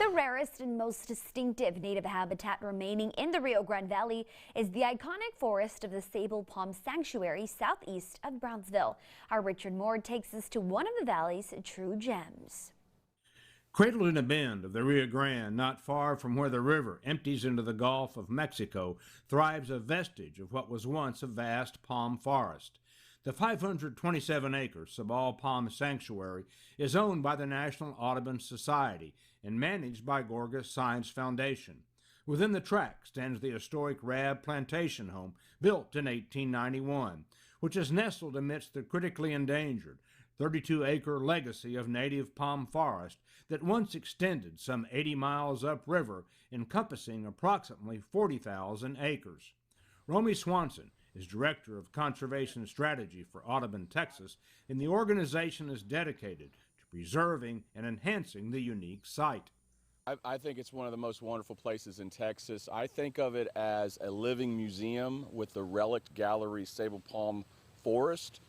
The rarest and most distinctive native habitat remaining in the Rio Grande Valley is the iconic forest of the Sabal Palm Sanctuary southeast of Brownsville. Our Richard Moore takes us to one of the valley's true gems. Cradled in a bend of the Rio Grande, not far from where the river empties into the Gulf of Mexico, thrives a vestige of what was once a vast palm forest. The 527-acre Sabal Palm Sanctuary is owned by the National Audubon Society and managed by Gorgas Science Foundation. Within the tract stands the historic Rab Plantation Home, built in 1891, which is nestled amidst the critically endangered 32-acre legacy of native palm forest that once extended some 80 miles upriver, encompassing approximately 40,000 acres. Romy Swanson is Director of Conservation Strategy for Audubon, Texas, and the organization is dedicated to preserving and enhancing the unique site. I think it's one of the most wonderful places in Texas. I think of it as a living museum with the relic gallery Sabal Palm Forest.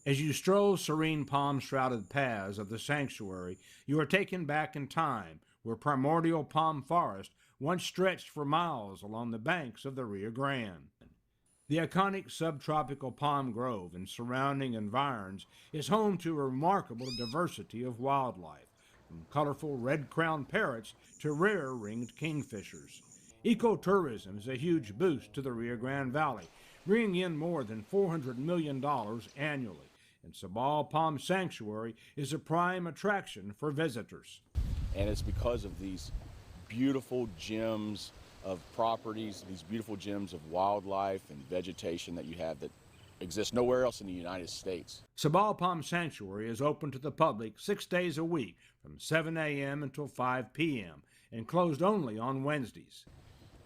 As you stroll serene palm-shrouded paths of the sanctuary, you are taken back in time where primordial palm forest once stretched for miles along the banks of the Rio Grande. The iconic subtropical palm grove and surrounding environs is home to a remarkable diversity of wildlife, from colorful red-crowned parrots to rare ringed kingfishers. Ecotourism is a huge boost to the Rio Grande Valley, bringing in more than $400 million annually, and Sabal Palm Sanctuary is a prime attraction for visitors. And it's because of these beautiful gems of properties, these beautiful gems of wildlife and vegetation that you have that exists nowhere else in the United States. Sabal Palm Sanctuary is open to the public 6 days a week from 7 a.m. until 5 p.m. and closed only on Wednesdays.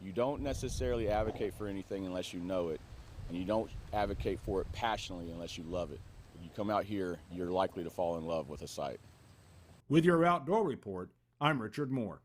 You don't necessarily advocate for anything unless you know it, and you don't advocate for it passionately unless you love it. When you come out here, you're likely to fall in love with a site. With your outdoor report, I'm Richard Moore.